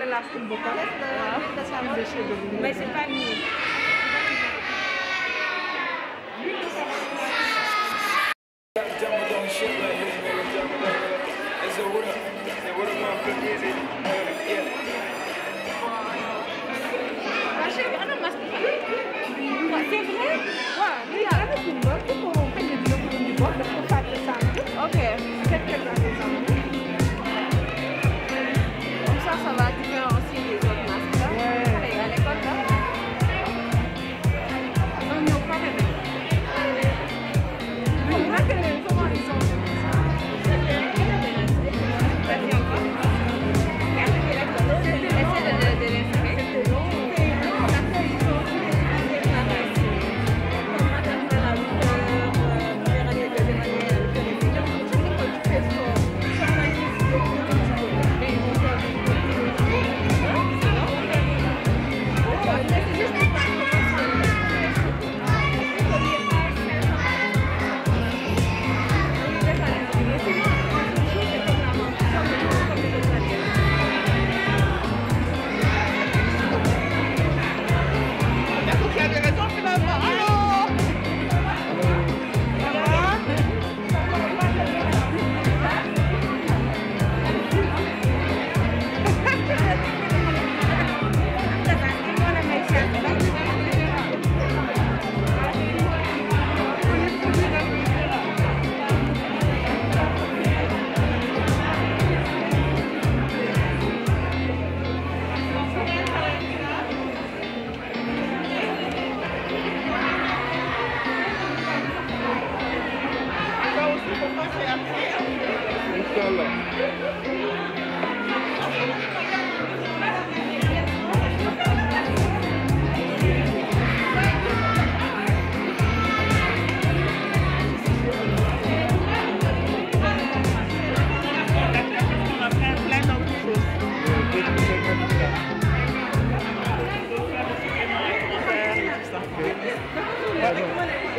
elastic bucales, the same dish. Mais c'est pas nous. C'est vrai? Ouais, il y a un peu de boîte pour faire des vidéos de boîte pour faire des samples. Ok. Comme ça va différencier les autres masques là. Ouais. À l'école là. Non, non, pas vraiment. Mais on a que les comment ils sont. Essaye de l'insérer.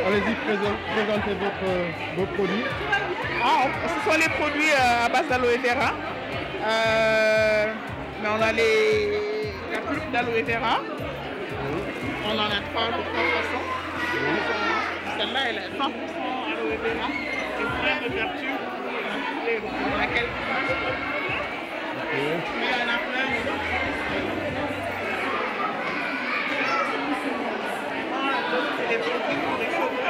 Allez-y, présentez vos produits. Ce sont les produits à base d'aloe vera. Mais on a la pulpe d'aloe vera. On en a trois façons. Celle-là, elle est 100% aloe vera. Et plein de vertus. On a quelques mais il y en a plein. C'est des produits pour les cheveux.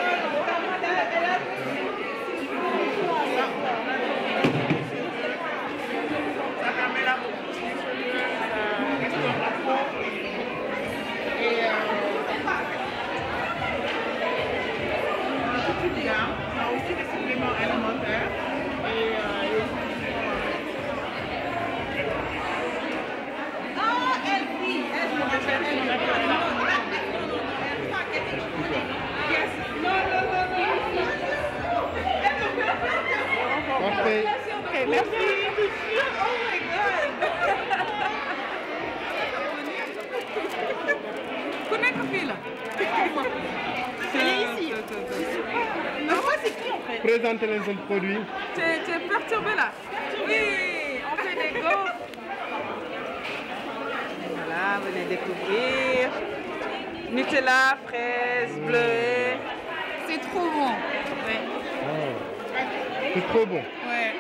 Ça permet la repousse des cheveux, ça restaure la peau. Et toute une gamme. On a aussi des suppléments alimentaires. Parfait. Ok, merci. Oh my god! Connais Kofi là? Elle est ici. Non, moi c'est qui en fait? Présentez les autres produits. Tu es perturbé là? Oui, on fait des gaufres. Voilà, venez découvrir. Nutella, fraises, bleuets. C'est trop bon. Ouais. Oh. C'est trop bon. Ouais.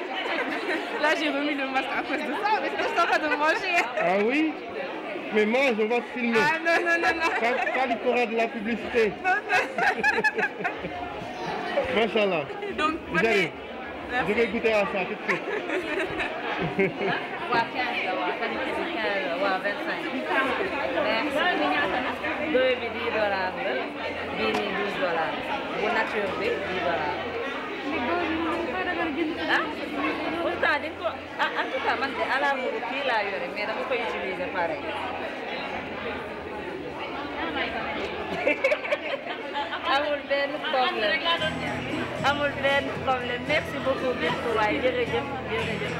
Là, j'ai remis le masque à cause de ça, mais je suis en train de manger. Ah oui? Mais mange, on va te filmer. Ah non, non, non, non. Ça il fera de la publicité. Non, non. Machallah. Donc, Vous allez. Je vais goûter à ça tout de suite. Waa 15 la waa qualité bi 15 la waa 25. Merci. Bleu bi $10 la bii nii $12 bu nature bi $10. Ah pourtant dañ ko en tout cas man de à la muru kii laa yore mais dama koy utiliser pareil. amul benn problème amul benn problème merci beaucoup Bintou waay jërëjëf jërëjëf.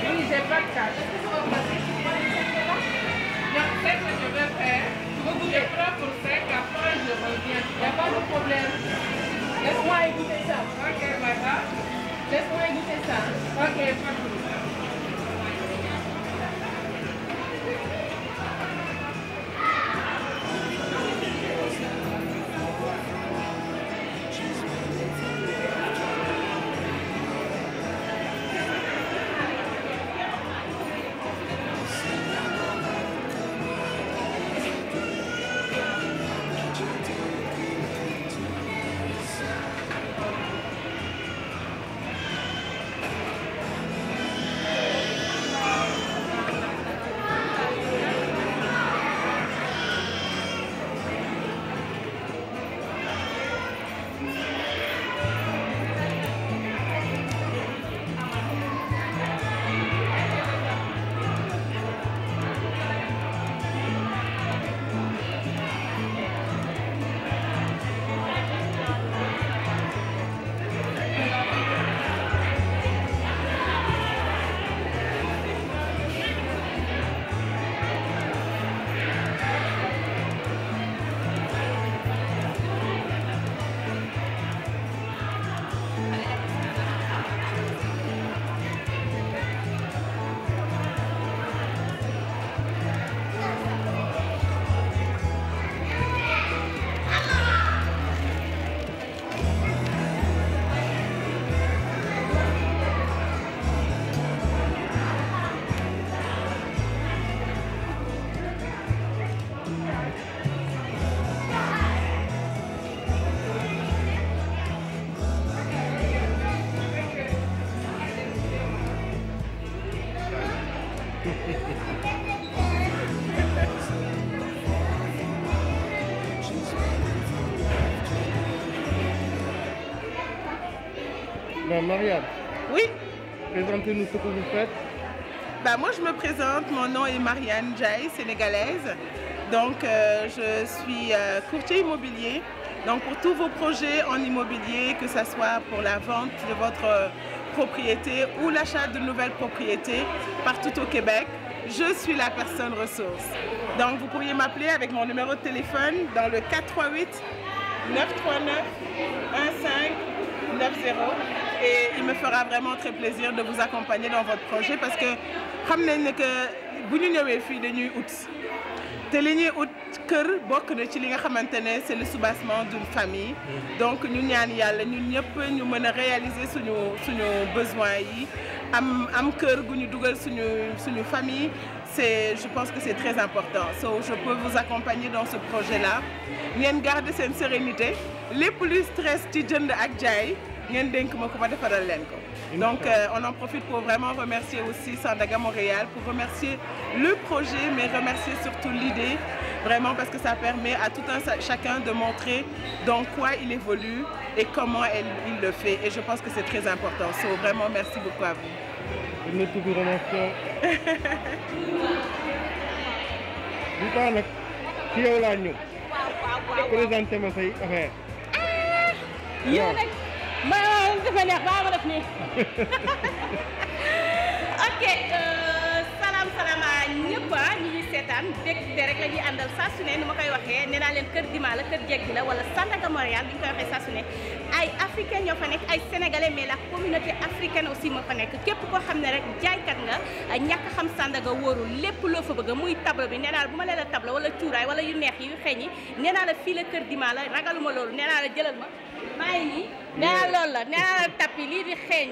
Oui, j'ai pas de cash. Donc, c'est ce que je vais faire. Je prends pour 5, après je reviens. Il n'y a pas de problème. Laisse-moi écouter ça. Ok, madame. Marianne, Oui. présentez-nous ce que vous faites. Bah, moi, je me présente. Mon nom est Marianne Ndiaye, sénégalaise. Donc, je suis courtier immobilier. Donc, pour tous vos projets en immobilier, que ce soit pour la vente de votre propriété ou l'achat de nouvelles propriétés partout au Québec, je suis la personne ressource. Donc, vous pourriez m'appeler avec mon numéro de téléphone dans le 438 939 1590 et il me fera vraiment très plaisir de vous accompagner dans votre projet parce que xam nañ ne que bu ñu ñëwee fii dañuy ut te li ñuy ut kër bokk na ci li nga xamante ne c'est le soubassement d'une famille. Donc ñu ñaan yàlla ñun ñëpp ñu mën a réaliser suñu besoin yi am kër gu ñu dugal suñu famille. Je pense que c'est très important. So, je peux vous accompagner dans ce projet-là. Ngeen garder cette sérénité. Les plus stress ci jënd ak jaay ngeen dénk ma ko ma defaral leen ko. Donc on en profite pour vraiment remercier aussi Sandaga Montréal, pour remercier le projet, mais remercier surtout l'idée, vraiment parce que ça permet à tout un chacun de montrer dans quoi il évolue et comment il le fait. Et je pense que c'est très important. So, vraiment merci beaucoup à vous. Je me trouve remerciant. Du coup, nag ci yow laa ñëw. Présenté ma say affaire. yow nag ma dafa neex ba ma def nii. Ok, salaam ñëpp ñi ñuy seetaan dégg rek la ñuy àndal saa su ne ni ma koy waxee nee naa leen kër Dima la kër Jeggi la wala Sandaga Montréal bi ñu koy waxee saa su ne ay africains ñoo fa nekk ay sénégalais mais la communauté africaine aussi moo fa nekk képp koo xam ne rek jaaykat nga ñàkk xam Sandaga wóorul lépp loo fa bëgg muy tableau bi nee naa la bu ma lee la tableau wala cuuraay wala yu neex yi yu xeeñ yi nee naa la fii la kër Dima la ragaluma loolu nee naa la jëlal ma maa ngi nii nee naa loolu la nee naa la tapis lii di xeeñ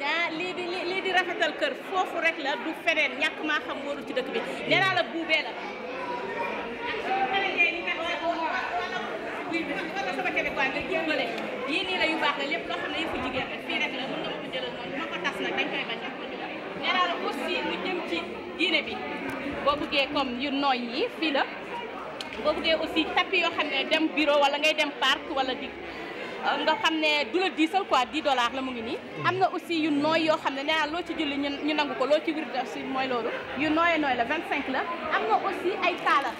lii di rafetal kër foofu rek la du feneen ñàkk maa xam wóorul ci dëkk bi nee naa la buubee la wala sama Québécois nga jéngale yii nii la yu baax la lépp loo xam ne yëfu jigéen rek fii rek la mën nga ma ko jëlal noonu ma ko tas nag dañ koy bañ ak ko jëlal nee naa la aussi lu jëm ci diine bi boo bëggee comme yu nooy yi fii la boo bëggee aussi tapis yoo xam ne dem bureau wala ngay dem parc wala di nga xam ne du la diisal quoi $10 la mu ngi nii am na aussi yu nooy yoo xam ne nee naa loo ci julli ñu nangu ko loo ci wir aussi mooy loolu yu nooy la 25 la am na aussi ay kaala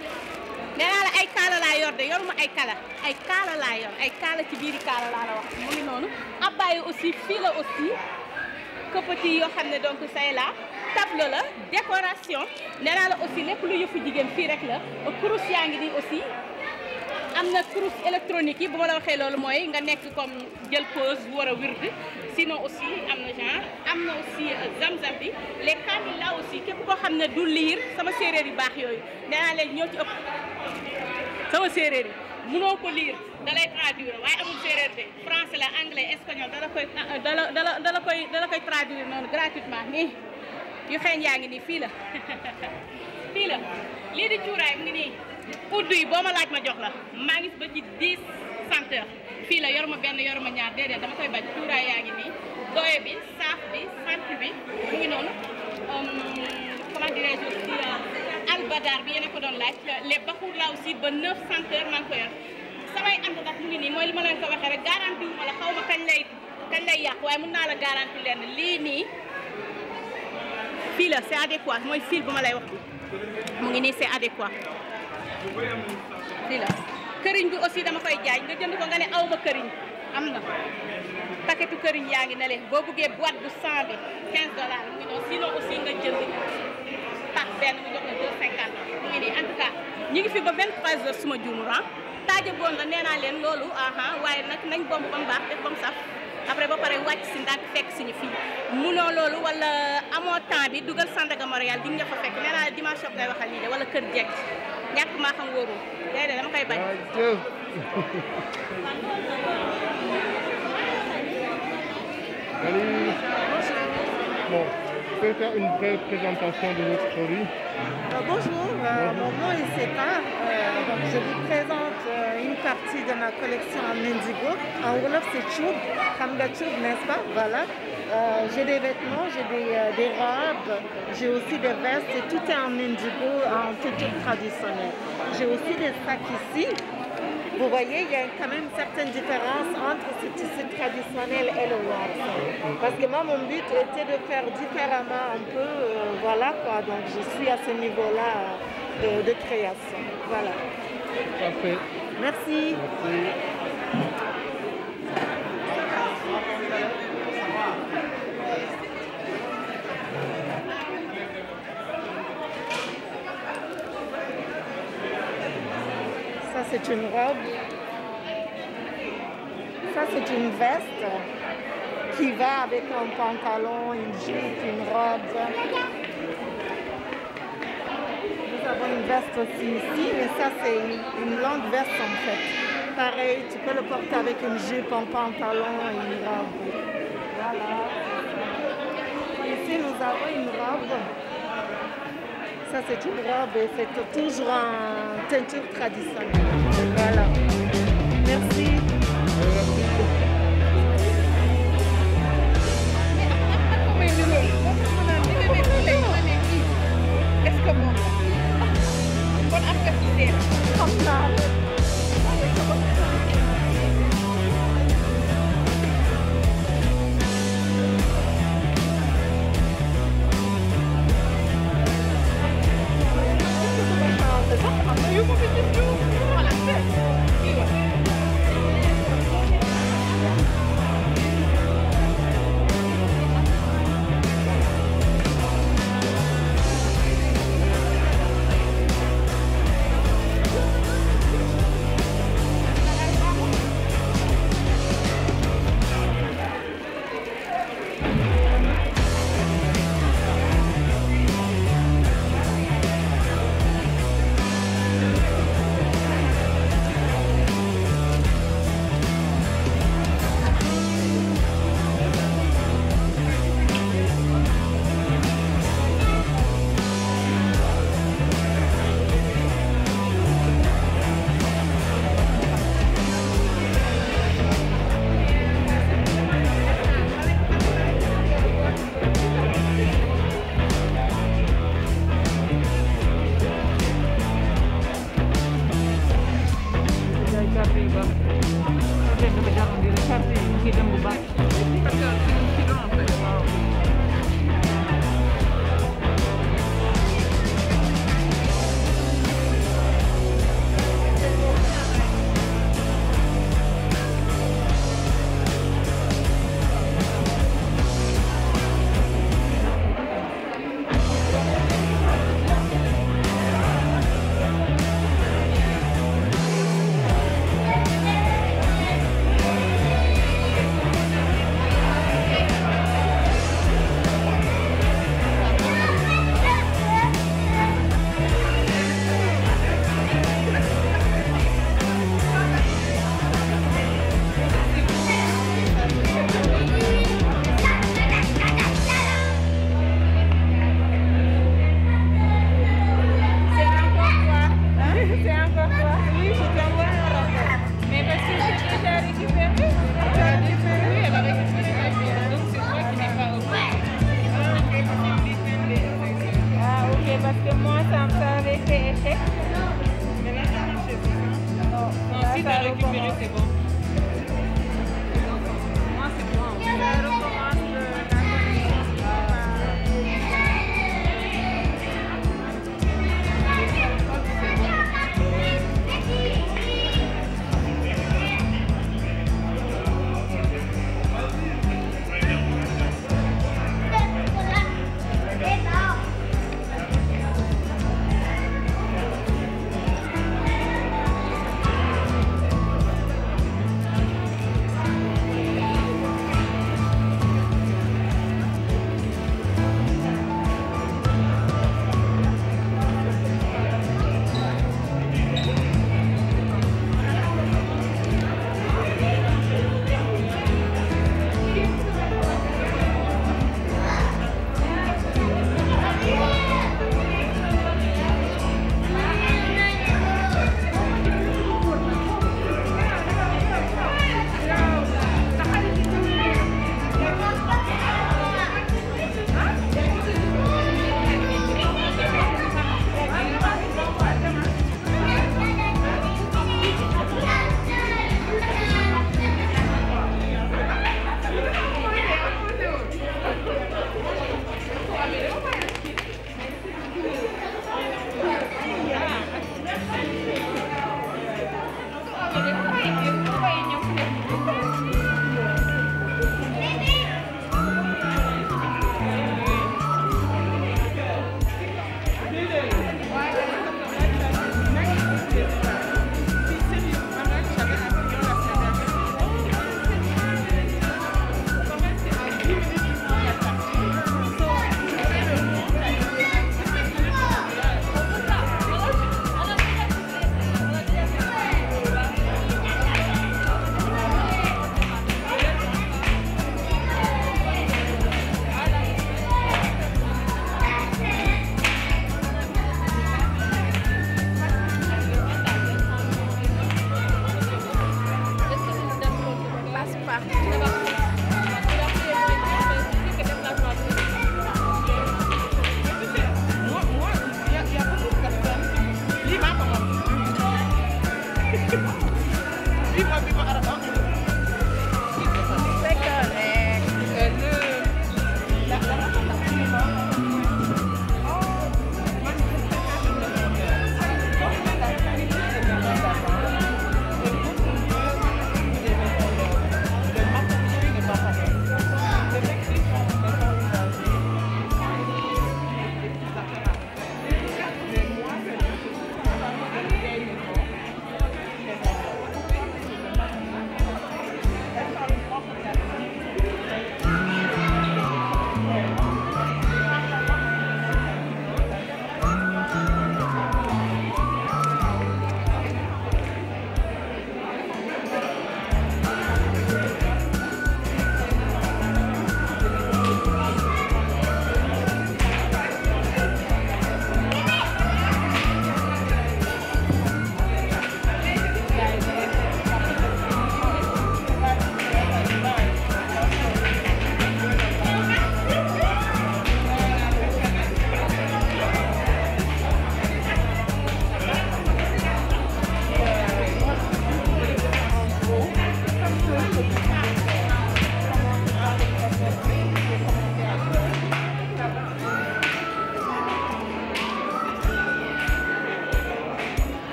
nee naa la ay kaala laa yor de yoruma ay kaala laa yor ay kaala ci biiri kaala laa la wax mu ngi noonu abbaye aussi fii la aussi këppati yoo xam ne donc say la tableau la décoration nee naa la aussi lépp lu yëfu jigéen fii rek la kurus yaa ngi nii aussi am na kurus électronique yi bu ma la waxee loolu mooy nga nekk comme jël pause war a wird sinon aussi am na genre am na aussi zamzam bi les kaamil là aussi képp koo xam ne du liir sama séeréer yu baax yooyu nee naa leen ñoo ci ëpp sama séeréer yi mënoo ko liir da lay traduire waaye amul séeréer de français la anglais espagnol dala koy traduire noonu gratuitement nii yu xeeñ yaa ngi nii fii la fii la lii di cuuraay mu ngi nii uddu yi boo ma laaj ma jox la maa ngi ba ci 10 centeurs fii la yoruma benn yoruma ñaar déedéet dama koy bañ cuuraay yaa ngi nii doye bi saaf bi sant bi mu ngi noonu comment dirais-je aussi albadar bi yéen a ko doon laaj les baxuur là aussi ba 9 centeurs maa ngi ko yor samay ànd ndax mu ngi nii mooy li ma leen ko waxee rek garanti wu ma la xaw ma kañ lay yàq waaye mën naa la garanti leen lii nii fii la c'est adéquat mooy fil bu ma lay wax mu ngi nii c'est adéquat fii la këriñ bi aussi dama koy jaay nga jënd ko nga ne aw ma këriñ am na paquetu këriñ yaa ngi ne leen boo buggee boîte bu 100 bi $15 mu ngi noonu sinon aussi nga jënd pack benn mu jox la $2.50 mu ngi nii en tout cas ñu ngi fi ba 23 heures suma juumul taaja boon la nee naa leen loolu waaye nag nañ bomb ba mu baax def ba mu saf après ba pare wàcc si ndànk fekk suñu fii munoo loolu wala amoo temps bi dugal Sandaga Montréal di nga fa fekk nee naa dimanche ngay waxal lii de wala kër jekk ñàkk maa xam wóorul déedéet dama koy bañ. Bon, je peux faire une brève présentation de votre produit. Bonjour, mon nom est Seka. Donc je vous présente une partie de ma collection en indigo. En Wolof, c'est Choub, Kamga Choub, n'est-ce pas? Voilà. J'ai des vêtements, j'ai des robes, j'ai aussi des vestes et tout est en indigo, en tutu traditionnel. J'ai aussi des sacs ici. vous voyez, il y a quand même une certaine différence entre ce tissu traditionnel et le wax. Parce que moi, mon but était de faire différemment un peu, voilà quoi. Donc je suis à ce niveau-là de création. Voilà. Parfait. Merci. Ça, c'est une robe. Ça, c'est une veste qui va avec un pantalon, une jupe, une robe. Nous avons une veste aussi ici, mais ça, c'est une longue veste en fait. Pareil, tu peux le porter avec une jupe, un pantalon et une robe. Voilà. Ici, nous avons une robe. Ça, c'est une robe et c'est toujours en teinture traditionnelle. Voilà. Merci. Est-ce que bon kon am nga ci seet xam naa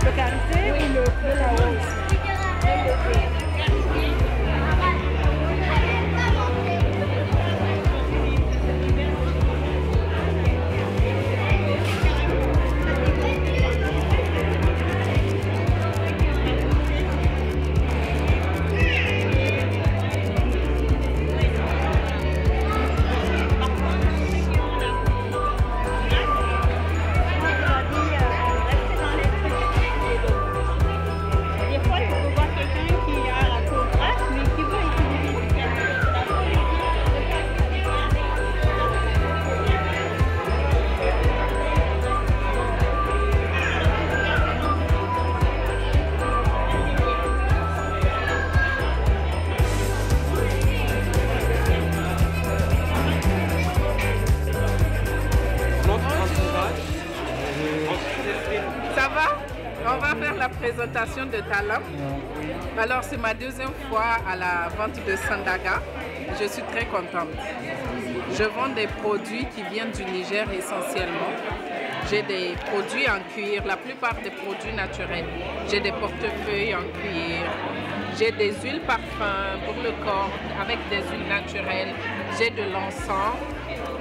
Le karité ou le lao aussi? Même les deux. Ça va? On va faire la présentation de Talam. Alors c'est ma deuxième fois à la vente de Sandaga. Je suis très contente. Je vends des produits qui viennent du Niger essentiellement. J'ai des produits en cuir, la plupart des produits naturels. J'ai des portefeuilles en cuir. J'ai des huiles parfums pour le corps avec des huiles naturelles. J'ai de l'encens.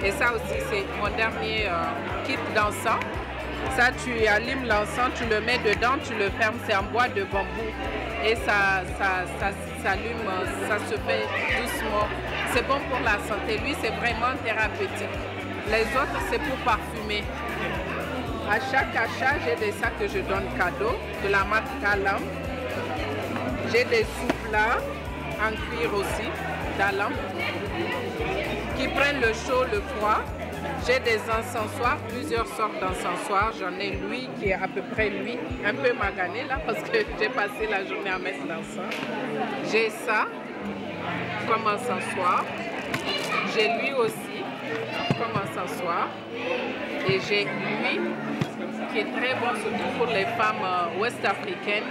Et ça aussi, c'est mon dernier kit d'encens. Ça, tu allumes l'encens, tu le mets dedans, tu le fermes, c'est en bois de bambou. Et ça s'allume, ça se fait doucement. C'est bon pour la santé. Lui, c'est vraiment thérapeutique. Les autres, c'est pour parfumer. À chaque achat, j'ai des sacs que je donne cadeau de la marque Talam. J'ai des souplas en cuir aussi, Talam, qui prennent le chaud, le froid. J'ai des encensoirs, plusieurs sortes d'encensoirs. J'en ai lui qui est à peu près lui, un peu magané là parce que j'ai passé la journée à mettre l'encens. J'ai ça comme encensoir. J'ai lui aussi comme encensoir. Et j'ai lui qui est très bon surtout pour les femmes ouest-africaines.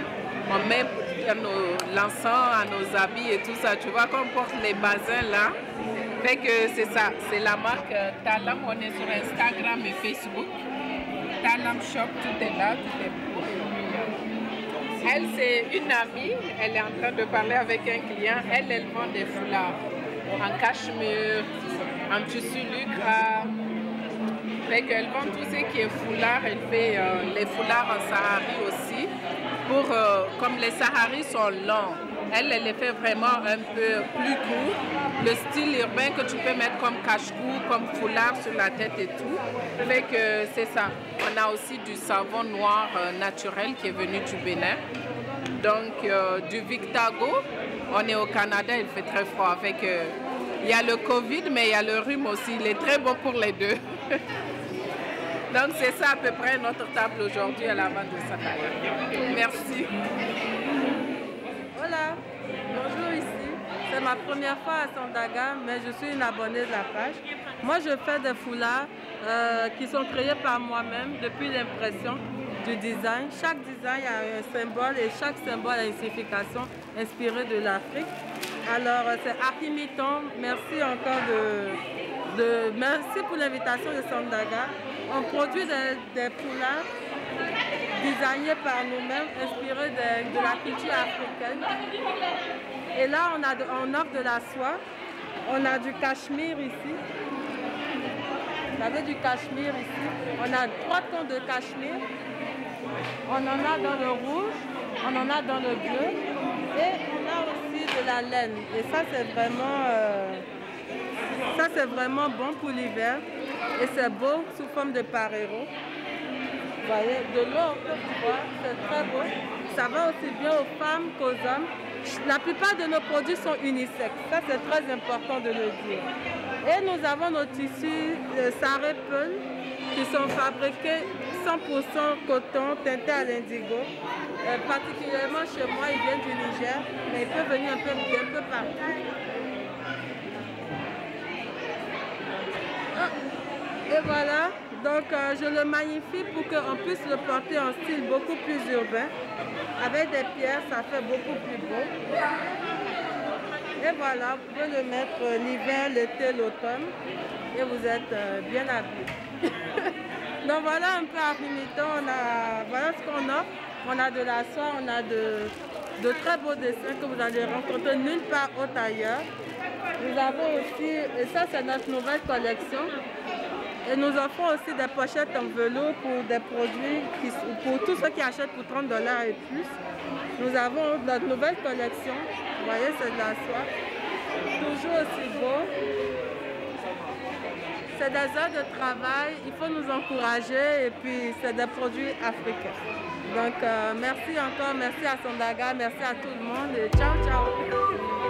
On met l'encens à nos habits et tout ça. Tu vois qu'on porte les basins là. Fait que c'est ça, c'est la marque Talam. On est sur Instagram et Facebook. Talam Shop, tout est là, tout est beau. Elle, c'est une amie. Elle est en train de parler avec un client. Elle vend des foulards en cachemire, en tissu lucra. Fait qu'elle vend tout ce qui est foulard. Elle fait les foulards en sahari aussi. Comme les saharis sont longs, elle les fait vraiment un peu plus court. Le style urbain que tu peux mettre comme cache-cou, comme foulard sur la tête et tout. Fait que c'est ça. On a aussi du savon noir naturel qui est venu du Bénin. Donc du Victago. On est au Canada, il fait très froid. Fait que il y a le Covid, mais il y a le rhume aussi. Il est très bon pour les deux. Donc c'est ça à peu près notre table aujourd'hui à la vente de Sandaga. Merci. Voilà, bonjour ici. C'est ma première fois à Sandaga, mais je suis une abonnée de la page. Moi, je fais des foulards qui sont créés par moi-même depuis l'impression du design. Chaque design a un symbole et chaque symbole a une signification inspirée de l'Afrique. Alors, c'est Archimiton. Merci encore merci pour l'invitation de Sandaga. On produit des foulards designés par nous-mêmes, inspirés de la culture africaine. Et là, on offre de la soie. On a du cachemire ici. Vous avez du cachemire ici. On a 3 tons de cachemire. On en a dans le rouge, on en a dans le bleu. Et on a aussi de la laine. Et ça, c'est vraiment bon pour l'hiver. Et c'est beau sous forme de parero. Vous voyez, de l'eau en Côte d'Ivoire, c'est très beau. Ça va aussi bien aux femmes qu'aux hommes. La plupart de nos produits sont unisexes. Ça, c'est très important de le dire. Et nous avons nos tissus Saré Peul qui sont fabriqués 100% coton teinté à l'indigo. Particulièrement chez moi, ils viennent du Niger, mais ils peuvent venir un peu partout. Et voilà, donc je le magnifie pour qu'on puisse le porter en style beaucoup plus urbain. Avec des pierres, ça fait beaucoup plus beau. Et voilà, vous pouvez le mettre l'hiver, l'été, l'automne. Et vous êtes bien habillés. Donc voilà un peu à Archimiton, voilà ce qu'on offre. On a de la soie, on a de très beaux dessins que vous allez rencontrer nulle part autre ailleurs. Nous avons aussi, et ça c'est notre nouvelle collection, et nous offrons aussi des pochettes en velours pour des produits, pour tous ceux qui achètent pour 30 $ et plus. Nous avons notre nouvelle collection, vous voyez c'est de la soie, toujours aussi beau. C'est des heures de travail, il faut nous encourager et puis c'est des produits africains. Donc merci encore, merci à Sandaga, merci à tout le monde et ciao ciao.